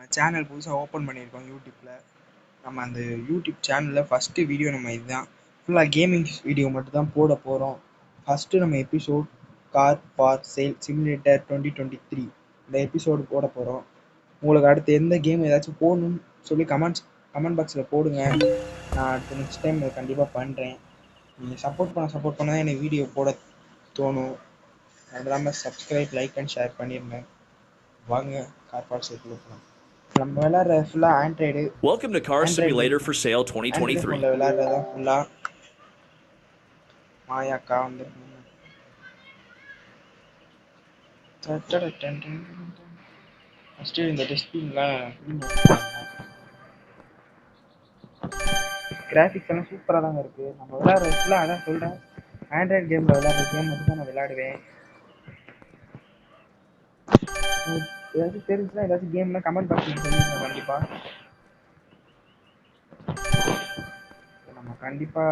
நம்ம சேனல் புதுசாக ஓப்பன் பண்ணியிருக்கோம் யூடியூப்பில். நம்ம அந்த யூடியூப் சேனலில் ஃபஸ்ட்டு வீடியோ நம்ம இதுதான். ஃபுல்லாக கேமிங் வீடியோ மட்டும் தான் போட போகிறோம். ஃபஸ்ட்டு நம்ம episode car for sale simulator 2023 இந்த எபிசோடு போட போகிறோம். உங்களுக்கு அடுத்து எந்த கேம் ஏதாச்சும் போடணும்னு சொல்லி கமெண்ட் பாக்ஸில் போடுங்க. நான் அடுத்து நெக்ஸ்ட் டைம் இதை கண்டிப்பாக பண்ணுறேன். நீங்கள் சப்போர்ட் பண்ண தான் எனக்கு வீடியோ போட தோணும். அது இல்லாமல் சப்ஸ்கிரைப், லைக் அண்ட் ஷேர் பண்ணியிருந்தேன். வாங்க கார் ஃபார் சேல் கொடுக்கலாம். நம்ம விளையாடுற ஃபுல்லாக Android. Welcome to Car Simulator for Sale 2023. விளையாடுறதா ஃபுல்லாக மாயாக்கா வந்து ஃபஸ்ட்டு இந்த டெஸ்டிங்லாம் கிராஃபிக்ஸ் எல்லாம் சூப்பராக தாங்க இருக்குது. நம்ம விளையாடுற ஃபுல்லாக அதான் சொல்கிறேன், ஆண்ட்ராய்டு கேமில் விளையாடுற கேம் மட்டும் தான் நான் விளையாடுவேன். ஏதாச்சும் தெரிஞ்சுன்னா ஏதாச்சும் கேம்லாம் கமெண்ட் பாக்ஸில் சொல்லுங்க. கண்டிப்பாக நம்ம கண்டிப்பாக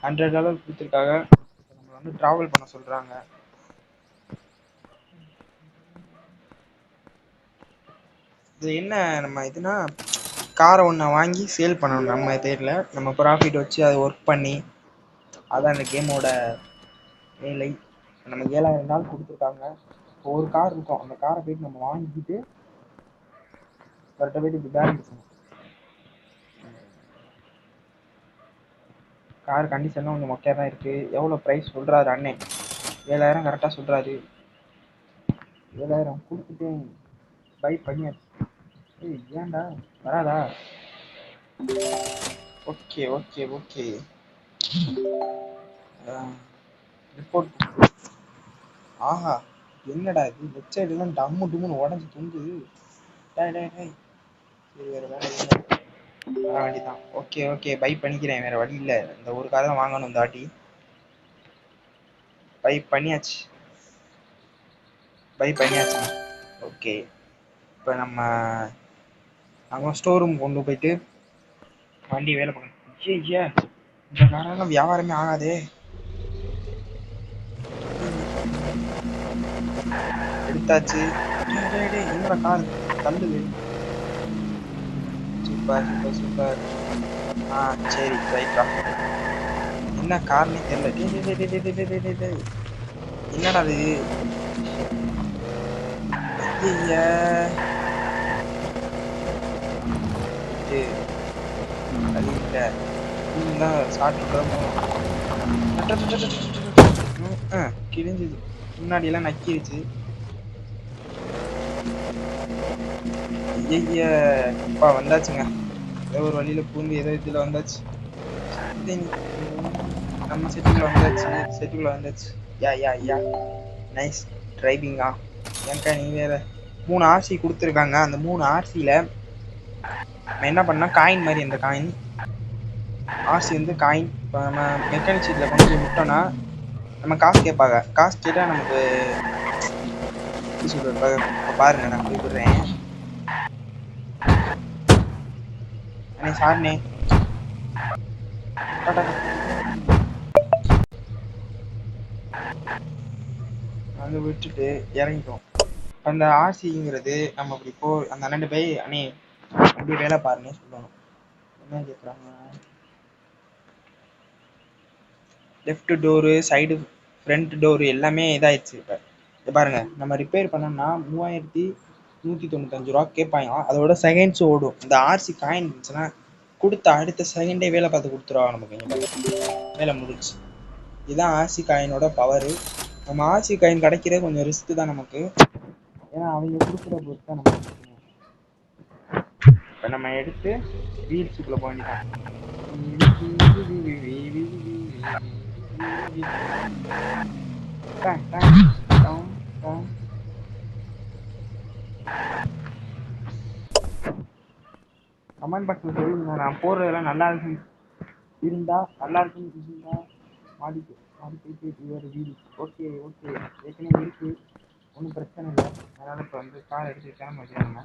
100 டாலர் கொடுத்துருக்காங்க. நம்மளை வந்து ட்ராவல் பண்ண சொல்கிறாங்க. இது என்ன நம்ம இதுனா காரை ஒன்று வாங்கி சேல் பண்ணணும். நம்ம பேரில் நம்ம ப்ராஃபிட் வச்சு அதை ஒர்க் பண்ணி, அதான் அந்த கேமோட வேலை. நம்ம 7000 நாள் கொடுத்துருக்காங்க. இப்போ ஒரு கார் இருக்கும், அந்த காரை போயிட்டு நம்ம வாங்கிட்டு கரெக்டாக போயிட்டு இப்படி பேலன்ஸ் பண்ணணும். கார் கண்டிஷன்லாம் கொஞ்சம் மொக்கையாக தான் இருக்குது. எவ்வளோ ப்ரைஸ் சொல்கிறாரு அண்ணே? 7000 கரெக்டாக சொல்கிறாரு. 7000 கொடுத்துட்டு பை பண்ணியாச்சு. ஏன்டா வராதா? Okay okay okay report. ஆஹா, என்னடா இது? லெஃப்ட் சைடுலாம் டம்மு டும்முன்னு உடஞ்சி தொங்குது. சரி, வேறு வேலை இல்லை, வர வேண்டிதான். ஓகே ஓகே பை பண்ணிக்கிறேன், வேறு வழி இல்லை. இந்த ஒரு காரை தான் வாங்கணும் இந்த வாட்டி. பை பண்ணியாச்சு. ஓகே, இப்போ நம்ம ஸ்டோர் ரூம் கொண்டு போயிட்டு வண்டி வேலை பார்க்கணும். ஐயா, இந்த காரெல்லாம் வியாபாரமே ஆகாதே. எடுத்தாச்சு. என்னோட கார் தள்ளுது. Super super super. சரி ரைட்டா. என்ன கார்னே தெரியல. என்னடா அது? ஐயா, அது இல்லை. கிழிஞ்சுது, முன்னாடியெல்லாம் நக்கிருச்சு. ஐயா, அப்பா வந்தாச்சுங்க. ஏதோ ஒரு வழியில் பூந்து ஏதோ இதில் வந்தாச்சு. நம்ம செட்டுக்குள்ள வந்தாச்சு. யா நைஸ் டிரைவிங்கா. ஏன்க்கா நீ வேற 3 ஆர்சி கொடுத்துருக்காங்க. அந்த 3 ஆர்சியில் நம்ம என்ன பண்ணால் காயின் மாதிரி, அந்த காயின் ஆர்சி வந்து காயின். இப்போ நம்ம மெக்கானிக் சீட்டில் கொண்டு போய் விட்டோன்னா நம்ம காசு கேட்பாங்க. காசு கேட்டால் நமக்கு சொல்லுவாங்க. இப்போ பாருங்க, நான் கூப்பிடுறேன். அண்ணே சார்ண்ணே, அங்கே விட்டுட்டு இறங்கிட்டோம். அந்த ஆர்சிங்கிறது நம்ம இப்படி அந்த 2 போய் அண்ணே அப்படி வேலை பாருன்னு சொல்லணும். என்ன கேட்குறாங்க? Left door, side front door எல்லாமே இதாகிடுச்சு. இப்போ பாருங்க, நம்ம ரிப்பேர் பண்ணோம்னா 3195 ரூபா கேட்பாங்க. அதோட செகண்ட்ஸ் ஓடும். இந்த ஆர்சி காயின் இருந்துச்சுன்னா கொடுத்த அடுத்த செகண்டே வேலை பார்த்து கொடுத்துருவாங்க நமக்கு. வேலை முடிச்சு. இதுதான் ஆர்சி காயினோட பவரு. நம்ம ஆர்சி காயின் கிடைக்கிறது கொஞ்சம் ரிஸ்க் தான் நமக்கு, ஏன்னா அவங்க கொடுக்குற பொறுத்து தான் நம்ம கொடுக்கணும். இப்போ நம்ம எடுத்து வீல்ஸுக்குள்ளே போக வேண்டியதான். கமெண்ட் பாக்ஸில் சொல்லுங்க, நான் போடுறதெல்லாம் நல்லா இருந்தா மாடிக்கு ஒரு வீடு. ஓகே ஏற்கனவே இருக்கு, ஒன்றும் பிரச்சனை இல்லை. அதனால் இப்போ வந்து கார் எடுத்து கிளம்ப வைக்கிறாங்க.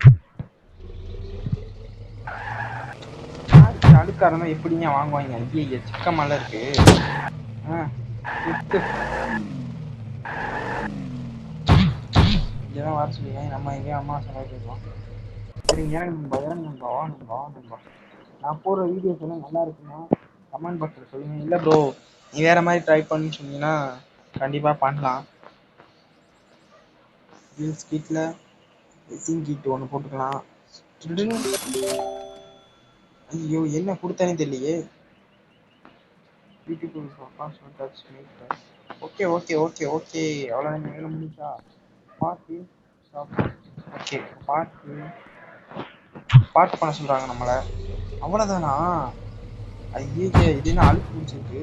அடுக்காரன் எப்படிங்க வாங்குவாங்க? ஐயா சிக்கமெல்லாம் இருக்கு. இங்கே தான் வர சொல்லிங்க நம்ம எங்கேயும் அம்மா சொன்னா கேட்கலாம். சரிங்க நண்பா நண்பா நண்பா நண்பா நான் போடுற வீடியோஸ் எல்லாம் நல்லா இருக்குன்னா கமெண்ட் பாக்ஸில் சொல்லுங்கள். இல்லை ப்ரோ நீ வேறு மாதிரி ட்ரை பண்ணி சொன்னீங்கன்னா கண்டிப்பாக பண்ணலாம். ரீல்ஸ் கீட்டில் ரெசிங் கீட் ஒன்று போட்டுக்கலாம். ஐயோ என்ன கொடுத்தானே தெரியலையே. ஓகே ஓகே ஓகே ஓகே அவ்வளோதான் வேலை முடிச்சா பார்த்து ஓகே பார்த்து பண்ண சொல்கிறாங்க நம்மளை. அவ்வளோதானா? ஐயே இது என்ன அழுக்கு பிடிச்சிருக்கு.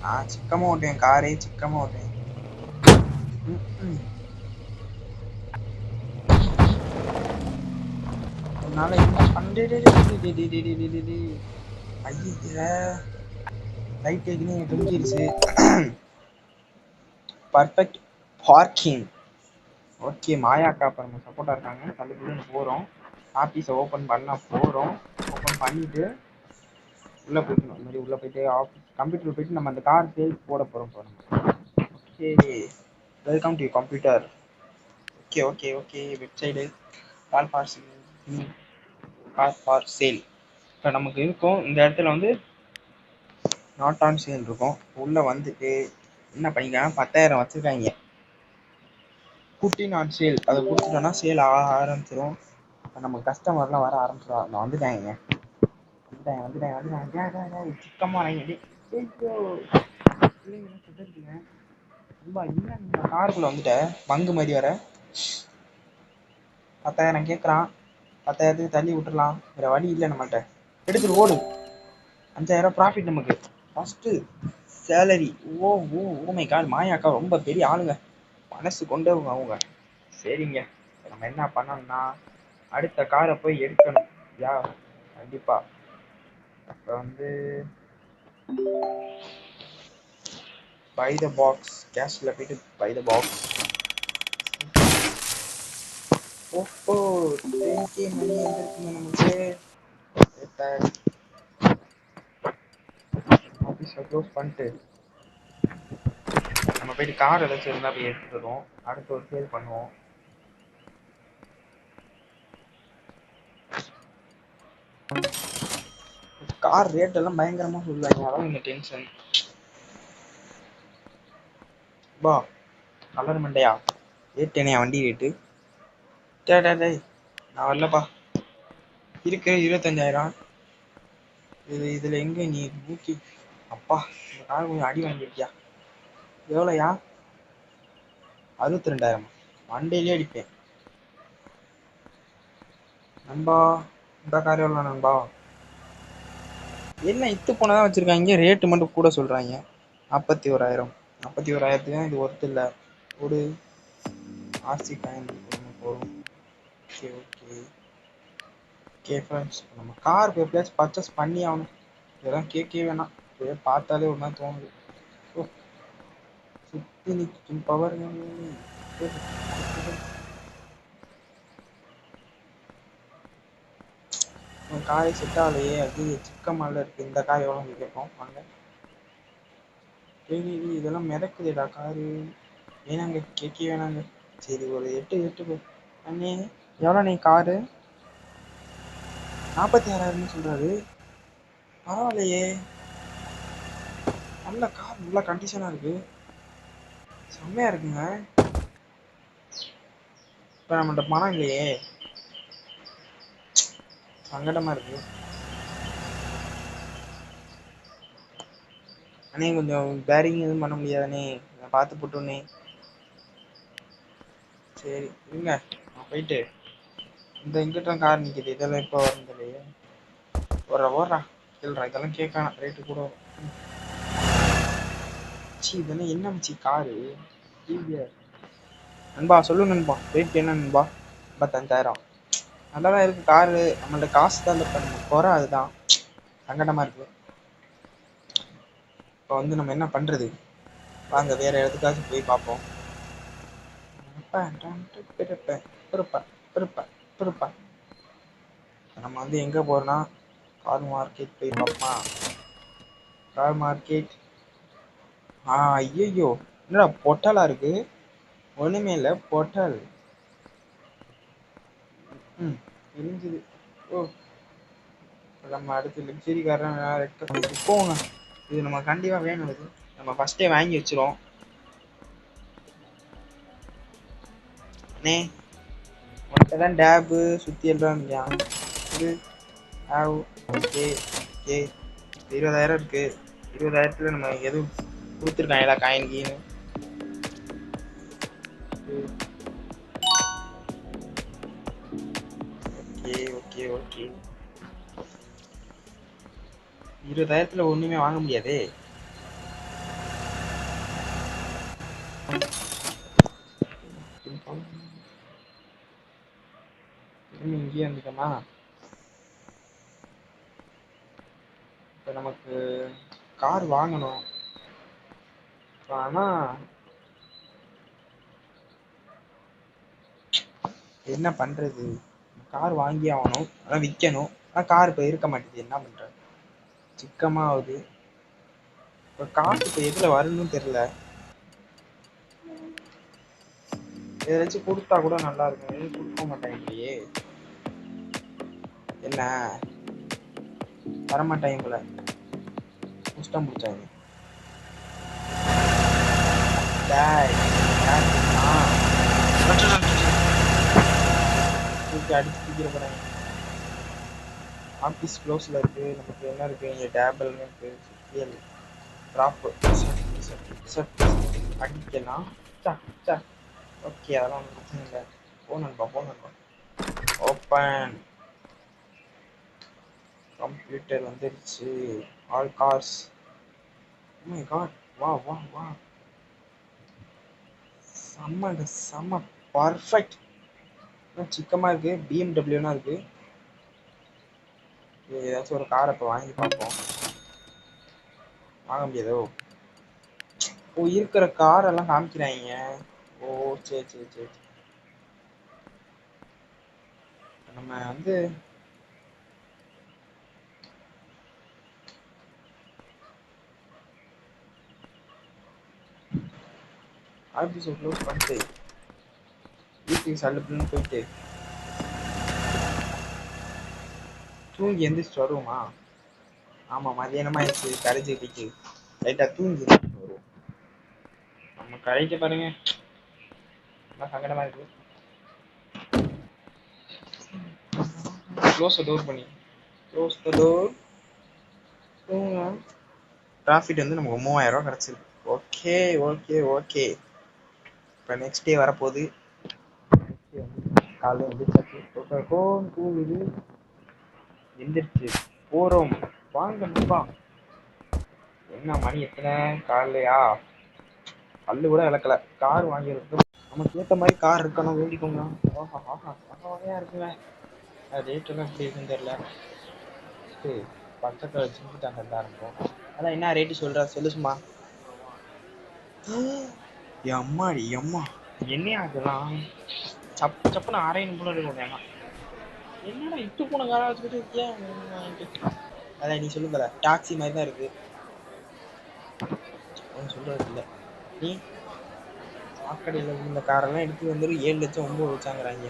நான் சிக்கமாக ஓட்டுவேன், காரே சிக்கமாக ஓட்டுவேன். அதனால என்ன பண்ணே ஐய லைட் ஏற்கனவே தொங்கிருச்சு. Perfect parking. ஓகே மாயாக்கா இப்போ நம்ம சப்போர்ட்டாக இருக்காங்க. தள்ளுக்குள்ளே போகிறோம். ஆஃபீஸை ஓப்பன் பண்ண போகிறோம். ஓப்பன் பண்ணிவிட்டு உள்ளே போய்க்கணும். இந்த மாதிரி உள்ளே போயிட்டு ஆஃபீஸ் கம்ப்யூட்டரில் போயிட்டு நம்ம அந்த கார் சேல்ஸ் போட போகிறோம். போகிறோம். Okay welcome to computer. Okay okay okay website car for sale இப்போ நமக்கு இருக்கும். இந்த இடத்துல வந்து நாட் ஆன் சேல் இருக்கும். உள்ளே வந்துட்டு என்ன பண்ணிக்கலாம், 10,000 வச்சுருக்காங்க. குட்டி நாட் சேல் அதை கொடுத்துட்டோன்னா சேல் ஆரம்பிச்சிடும். நம்ம கஸ்டமர்லாம் வர ஆரம்பிச்சிடும். நான் வந்துட்டாங்க சிக்கமாக ரொம்ப என்ன நீங்கள் காருக்குள்ளே வந்துட்டேன் பங்கு மாதிரி வர 10,000 கேட்குறான். 10,000 தள்ளி விட்டுறலாம். வேறு வழி இல்லை நம்மள்கிட்ட. எடுத்துட்டு ஓடு. 5,000 ப்ராஃபிட் நமக்கு ஃபஸ்ட்டு சேலரி. ஓ ஓ ஓமை கால் மாயாக்கா ரொம்ப பெரிய ஆளுங்க, மனசு கொண்டவங்க அவங்க. சரிங்க நம்ம என்ன பண்ணோம்னா அடுத்த காரை போய் எடுக்கணும். யா கண்டிப்பாக இப்போ வந்து பை த பாக்ஸ் கேஷில் போயிட்டு பை த பாக்ஸ். ஓஹோ 10K மணி வந்துருக்குங்க நமக்கு. ஆஃபீஸை க்ளோஸ் பண்ணிட்டு நம்ம போயிட்டு கார் ஏதாச்சும் இருந்தால் போய் எடுத்துட்டு வருவோம். அடுத்து ஒரு சேல் பண்ணுவோம். கார் ரேட் எல்லாம் பயங்கரமாக சொல்லுவாங்க. அதான் இந்த டென்ஷன். பா கலர் மண்டையா ரேட்டேனையா வண்டி ரேட்டு? டேய் நான் வரலப்பா. இருக்கு 25,000. இதில் எங்கே நீ ஊக்கி அப்பா இந்த கார் கொஞ்சம் அடி வாங்கிருக்கியா? எவ்வளோயா? 62,000. மண்டையிலே அடிப்பேன் நண்பா. இந்த கார் எவ்வளோ நண்பா? என்ன இத்து போனதான் வச்சுருக்காங்க. ரேட்டு மட்டும் கூட சொல்கிறாங்க. 41,000. 41,000க்கு இது ஒர்த்து இல்லை. ஒரு ஆர்சி காயின் போகும். ஓகே ஓகே ஓகே ஃப்ரெண்ட்ஸ் நம்ம கார் எப்படியாச்சும் பர்ச்சேஸ் பண்ணி ஆகணும். இதெல்லாம் கேட்கவே வேணாம். இப்போயே பார்த்தாலே ஒரு மாதிரி தோணுது. சுற்றி நிற்கும் பவர் காரை செட் ஆகலையே. அது சிக்கமால இருக்குது. இந்த கார் எவ்வளோ கேட்போம் வாங்க. இதெல்லாம் மிதக்குதுடா காரு. வேணாங்க கேட்க வேணாங்க. சரி ஒரு 8 அண்ணே எவ்வளோ நீ காரு? 46,000 சொல்கிறாரு. பரவாயில்லையே, நல்ல கார், நல்ல கண்டிஷனாக இருக்குது, செம்மையாக இருக்குங்க. இப்போ நம்மகிட்ட பணம் இல்லையே, சங்கடமாக இருக்குது. அண்ணே கொஞ்சம் பேரிங் எதுவும் பண்ண முடியாதானே? நான் பார்த்து போட்டோன்னே. சரி இருங்க நான் போயிட்டு இந்த இங்கிட்டும் கார் நிற்கிது. இதெல்லாம் இப்போ வரும் இல்லையே. ஓடுறா கேள்றா. இதெல்லாம் கேட்கணும் ரேட்டு கூட. சி இதெல்லாம் என்ன மிச்சி காரு நண்பா? சொல்லு நண்பா ரேட் என்ன நண்பா? 55,000 நல்லா தான் இருக்குது காரு. நம்மள்ட்ட காசு தான் இல்லை குறை. அதுதான் சங்கடமாக இருக்குது. இப்போ வந்து நம்ம என்ன பண்ணுறது? வாங்க வேறு இடத்துக்காச்சும் போய் பார்ப்போம். நம்ம வந்து எங்கே போகிறோன்னா கார் மார்க்கெட் போய் பார்ப்போமா? கார் மார்க்கெட் ஐயோ, என்னடா பொட்டலா இருக்கு? ஒண்ணுமே இல்ல, பொட்டல். தெரிஞ்சுது. ஓ, நம்ம அடுத்து லக்ஸரி காரன் போங்க. இது நம்ம கண்டிப்பா வேணும். இது நம்ம ஃபர்ஸ்டே வாங்கி வச்சிரும். உன்கிட்டதான் டேபு சுத்தி எல்லாம் இது ஓகே ஓகே. 20,000 இருக்கு. 20,000த்துல நம்ம எதுவும் கொடுத்துருக்காங்களா காயின் கீனு? Okay okay okay. 20,000த்துல ஒண்ணுமே வாங்க முடியாதே. இங்கேயே வந்துட்டோமா? இப்போ நமக்கு கார் வாங்கணும். ஆனா என்ன பண்றது? கார் வாங்கி ஆகணும். ஆனா விற்கணும். ஆனா கார் இப்போ இருக்க மாட்டேங்குது. என்ன பண்றது? சிக்கமா ஆகுது. இப்போ காசு இப்போ எதுல வரும்னு தெரியல. ஏதாச்சும் கொடுத்தா கூட நல்லா இருக்கும். எதுவும் கொடுக்க மாட்டாங்களையே. என்ன வரமாட்டாங்க போல. இஷ்டம் பிடிச்சாங்க. அடிச்சு தூக்கிட போறாங்க. ஆஃபீஸ் க்ளோஸ்ல இருக்கு. நமக்கு என்ன இருக்கு இங்கே? டேபிள் இருக்கு. ட்ராப் அடிக்கலாம். ஓகே, அதெல்லாம் ஒன்றும் பிரச்சனை இல்லை. போனன்பா. ஓப்பன். கம்ப்யூட்டர் வந்துருச்சு. All cars. Oh my God, வா. செம்ம பர்ஃபெக்ட். சிக்கமா இருக்கு. பிஎம்டபிள்யூனா இருக்கு. ஏதாச்சும் ஒரு காரை இப்போ வாங்கி பார்ப்போம். வாங்க முடியாதோ? ஓ, இருக்கிற காரெல்லாம் காமிக்கிறாங்க. ஓ சரி. நம்ம வந்து ஆஃபீஸை க்ளோஸ் பண்ணிட்டு வீட்டுக்கு சல்லுப்புன்னு போயிட்டு தூங்கி எந்திரிச்சு வருவோமா? ஆமாம், மதியானமாகிடுச்சு. கரைச்சிக்கிட்டு லைட்டாக தூங்கி வருவோம். நம்ம கரைக்க பாருங்க, நல்லா சங்கடமா இருக்கு. க்ளோஸ் த டோர் பண்ணி. Close the door. ப்ராஃபிட் வந்து நமக்கு 3000 ரூபா கிடச்சிருக்கு. ஓகே. இப்போ நெக்ஸ்ட் டே வரப்போகுது. காலையில் எந்திரிச்சாச்சு. தூங்குது. எந்திரிச்சு போகிறோம். வாங்க நண்பா. என்ன மணி எத்தனை? காலையா? பல்லு கூட விளக்கல. கார் வாங்கியிருக்கு. நமக்கு ஏற்ற மாதிரி கார் இருக்கணும். வேண்டிக்கோங்க. வகையாக இருக்குங்க. ரேட்டெல்லாம் எப்படி இருக்குன்னு தெரியல. பக்கத்தில் வச்சுக்கிட்டு நல்லா இருக்கும். அதான் என்ன ரேட்டு சொல்கிறா? சொல்லு சும்மா. அம்மா என்னையா அதெல்லாம் சப்புன்னு அரையணும் போல இருக்கும். என்னடா இட்டு போன காரை வச்சுக்கிட்டு இருக்கியா? அதான் நீ சொல்லுங்கல, டாக்ஸி மாதிரி தான் இருக்கு. ஒன்றும் சொல்றது இல்லை. நீ சாக்கடையில் இந்த காரெல்லாம் எடுத்து வந்துட்டு 7 லட்சம் 9 வச்சாங்கிறாங்க.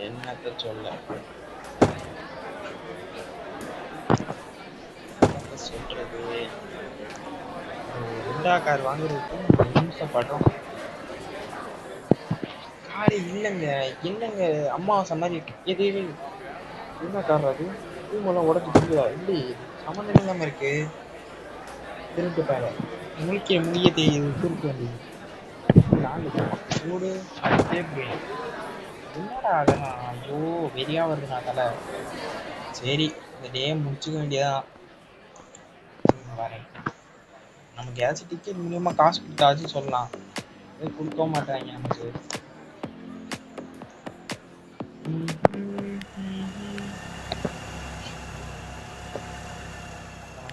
என்னத்த சொல்றது? ரெண்டா கார் வாங்குறதுக்கு நிமிஷப்படுறோம். காரு இல்லைங்க. என்னங்க அம்மாவாசை மாதிரி எது என்ன கார் அது? தூங்கெல்லாம் உடச்சு தூங்குதா? இல்லை, சம்மந்தம் இல்லாம இருக்கு. திருட்டு பாரு. முடிய தெரியுது. திருட்டு வண்டிது. சூடு அடிச்சே போயிடும். என்னடா அதெல்லாம்? ஐயோ, வெறியா வருதுண்ணா தலை. சரி, இந்த டே முடிச்சுக்க வேண்டியதான். வரேன். நமக்கு ஏதாச்சும் டிக்கெட் மூலியமா காசு கொடுத்தாச்சும் சொல்லலாம். கொடுக்க மாட்டாங்க நமக்கு.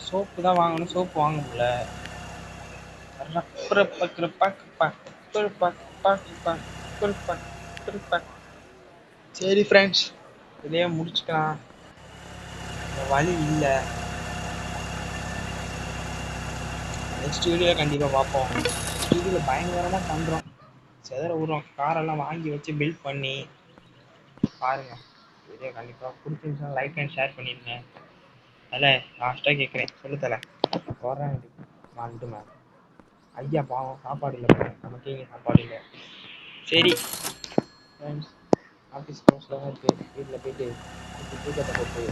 சோப்பு தான் வாங்கணும். சோப்பு வாங்க முடியல. சரி ஃப்ரெண்ட்ஸ், இதையே முடிச்சுக்கலாம். வழி இல்லை. நெக்ஸ்ட் வீடியோவில் கண்டிப்பாக பார்ப்போம். நெக்ஸ்ட் வீடியோவில் பயங்கரமாக பண்ணுறோம், செதற விடுறோம். காரெல்லாம் வாங்கி வச்சு பில்ட் பண்ணி பாருங்கள். வீடியோ கண்டிப்பாக பிடிச்சிருந்துச்சுன்னா லைக் அண்ட் ஷேர் பண்ணிடுங்க. அதில் லாஸ்ட்டாக கேட்குறேன், சொல்லு போடுறேன் வந்துட்டு மேம். ஐயா பாவம் சாப்பாடு இல்லை, நமக்கு இங்கே சாப்பாடு இல்லை. சரி ஃப்ரெண்ட்ஸ், ஆஃபீஸ் க்ளோஸில் தான் இருக்குது. வீட்டில் போயிட்டு தூக்கத்தை போட்டு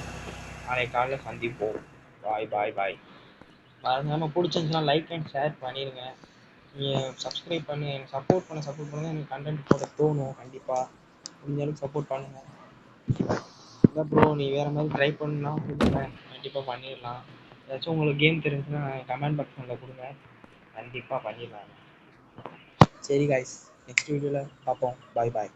நாளைக்கு காலைல சந்திப்போம். பாய் பாய் பாய். மறக்காமல் பிடிச்சிருந்துச்சுன்னா லைக் அண்ட் ஷேர் பண்ணிடுங்க. நீங்கள் சப்ஸ்கிரைப் பண்ணி எனக்கு சப்போர்ட் பண்ணுங்கள். எனக்கு கண்டென்ட் போட தோணும். கண்டிப்பாக முடிஞ்ச அளவுக்கு சப்போர்ட் பண்ணுங்கள். இல்லை ப்ரோ நீ வேறு மாதிரி ட்ரை பண்ணா கொடுங்க, கண்டிப்பாக பண்ணிடலாம். ஏதாச்சும் உங்களுக்கு கேம் தெரிஞ்சுன்னா கமெண்ட் பாக்ஸில் கொடுங்க, கண்டிப்பாக பண்ணிடலாம். சரி காய்ஸ், நெக்ஸ்ட் வீடியோவில் பார்ப்போம். பாய் பாய்.